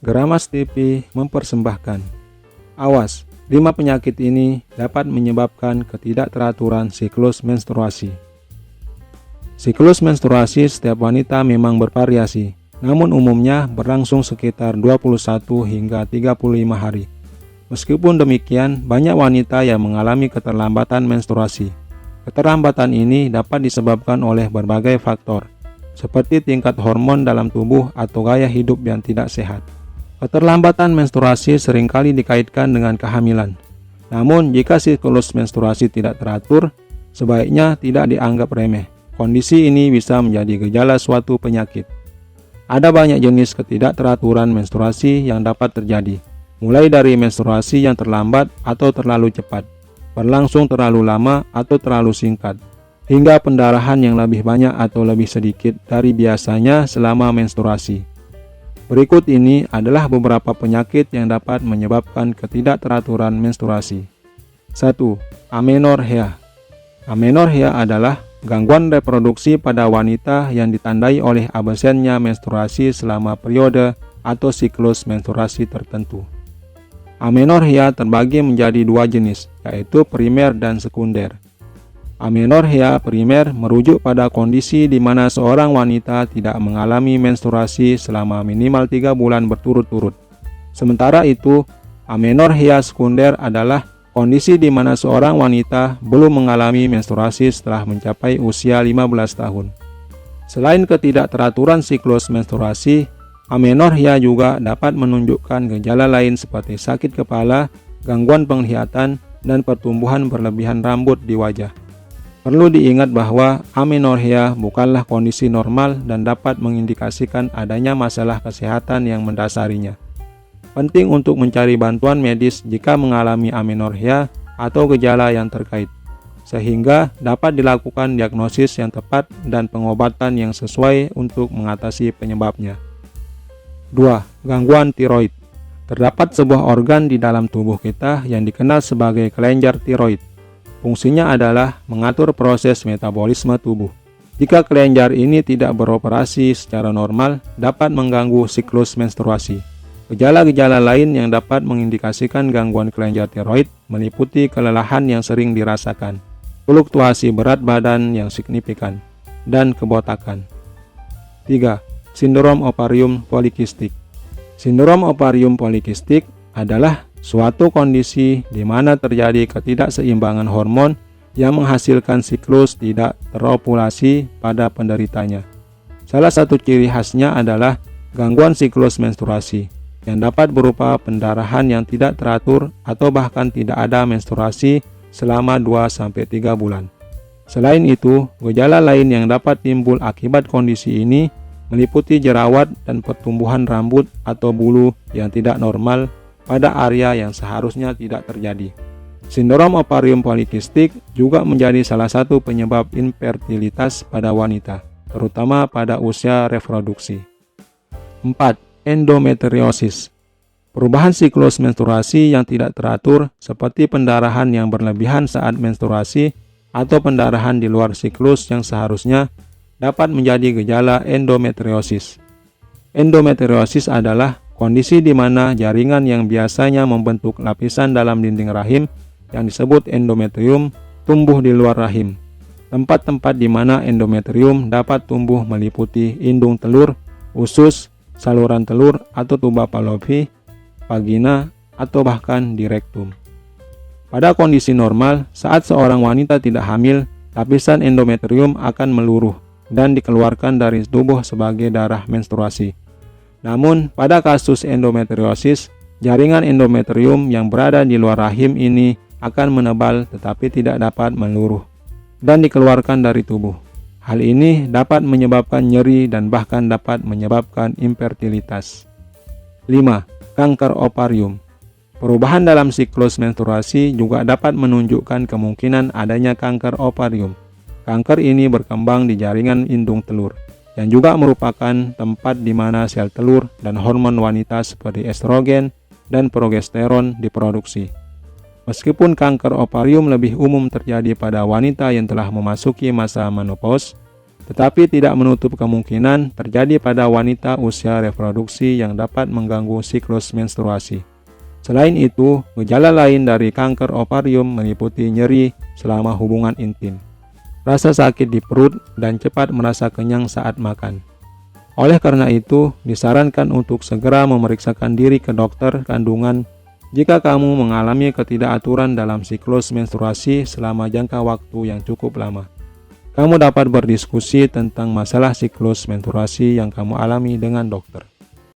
Gramas TV mempersembahkan. Awas, 5 penyakit ini dapat menyebabkan ketidakteraturan siklus menstruasi. Siklus menstruasi setiap wanita memang bervariasi, namun umumnya berlangsung sekitar 21 hingga 35 hari. Meskipun demikian, banyak wanita yang mengalami keterlambatan menstruasi. Keterlambatan ini dapat disebabkan oleh berbagai faktor, seperti tingkat hormon dalam tubuh atau gaya hidup yang tidak sehat. Keterlambatan menstruasi seringkali dikaitkan dengan kehamilan. Namun, jika siklus menstruasi tidak teratur, sebaiknya tidak dianggap remeh. Kondisi ini bisa menjadi gejala suatu penyakit. Ada banyak jenis ketidakteraturan menstruasi yang dapat terjadi, mulai dari menstruasi yang terlambat atau terlalu cepat, berlangsung terlalu lama atau terlalu singkat, hingga pendarahan yang lebih banyak atau lebih sedikit dari biasanya selama menstruasi. Berikut ini adalah beberapa penyakit yang dapat menyebabkan ketidakteraturan menstruasi. 1. Amenorrhea. Amenorrhea adalah gangguan reproduksi pada wanita yang ditandai oleh absennya menstruasi selama periode atau siklus menstruasi tertentu. Amenorrhea terbagi menjadi 2 jenis, yaitu primer dan sekunder. Amenorrhea primer merujuk pada kondisi di mana seorang wanita tidak mengalami menstruasi selama minimal 3 bulan berturut-turut. Sementara itu, amenorrhea sekunder adalah kondisi di mana seorang wanita belum mengalami menstruasi setelah mencapai usia 15 tahun. Selain ketidakteraturan siklus menstruasi, amenorrhea juga dapat menunjukkan gejala lain seperti sakit kepala, gangguan penglihatan, dan pertumbuhan berlebihan rambut di wajah. Perlu diingat bahwa amenorrhea bukanlah kondisi normal dan dapat mengindikasikan adanya masalah kesehatan yang mendasarinya. Penting untuk mencari bantuan medis jika mengalami amenorrhea atau gejala yang terkait, sehingga dapat dilakukan diagnosis yang tepat dan pengobatan yang sesuai untuk mengatasi penyebabnya. 2. Gangguan tiroid. Terdapat sebuah organ di dalam tubuh kita yang dikenal sebagai kelenjar tiroid. Fungsinya adalah mengatur proses metabolisme tubuh. Jika kelenjar ini tidak beroperasi secara normal, dapat mengganggu siklus menstruasi. Gejala-gejala lain yang dapat mengindikasikan gangguan kelenjar tiroid meliputi kelelahan yang sering dirasakan, fluktuasi berat badan yang signifikan, dan kebotakan. 3. Sindrom ovarium polikistik. Sindrom ovarium polikistik adalah suatu kondisi di mana terjadi ketidakseimbangan hormon yang menghasilkan siklus tidak terovulasi pada penderitanya. Salah satu ciri khasnya adalah gangguan siklus menstruasi, yang dapat berupa pendarahan yang tidak teratur atau bahkan tidak ada menstruasi selama 2-3 bulan. Selain itu, gejala lain yang dapat timbul akibat kondisi ini meliputi jerawat dan pertumbuhan rambut atau bulu yang tidak normal pada area yang seharusnya tidak terjadi. Sindrom ovarium polikistik juga menjadi salah satu penyebab infertilitas pada wanita, terutama pada usia reproduksi. 4. Endometriosis. Perubahan siklus menstruasi yang tidak teratur seperti pendarahan yang berlebihan saat menstruasi atau pendarahan di luar siklus yang seharusnya dapat menjadi gejala endometriosis. Endometriosis adalah kondisi di mana jaringan yang biasanya membentuk lapisan dalam dinding rahim yang disebut endometrium tumbuh di luar rahim. Tempat-tempat di mana endometrium dapat tumbuh meliputi indung telur, usus, saluran telur atau tuba Fallopi, vagina, atau bahkan di rektum. Pada kondisi normal, saat seorang wanita tidak hamil, lapisan endometrium akan meluruh dan dikeluarkan dari tubuh sebagai darah menstruasi. Namun, pada kasus endometriosis, jaringan endometrium yang berada di luar rahim ini akan menebal tetapi tidak dapat meluruh dan dikeluarkan dari tubuh. Hal ini dapat menyebabkan nyeri dan bahkan dapat menyebabkan infertilitas. 5. Kanker ovarium. Perubahan dalam siklus menstruasi juga dapat menunjukkan kemungkinan adanya kanker ovarium. Kanker ini berkembang di jaringan indung telur, yang juga merupakan tempat di mana sel telur dan hormon wanita seperti estrogen dan progesteron diproduksi. Meskipun kanker ovarium lebih umum terjadi pada wanita yang telah memasuki masa menopause, tetapi tidak menutup kemungkinan terjadi pada wanita usia reproduksi yang dapat mengganggu siklus menstruasi. Selain itu, gejala lain dari kanker ovarium meliputi nyeri selama hubungan intim, rasa sakit di perut, dan cepat merasa kenyang saat makan. Oleh karena itu, disarankan untuk segera memeriksakan diri ke dokter kandungan jika kamu mengalami ketidakaturan dalam siklus menstruasi selama jangka waktu yang cukup lama. Kamu dapat berdiskusi tentang masalah siklus menstruasi yang kamu alami dengan dokter.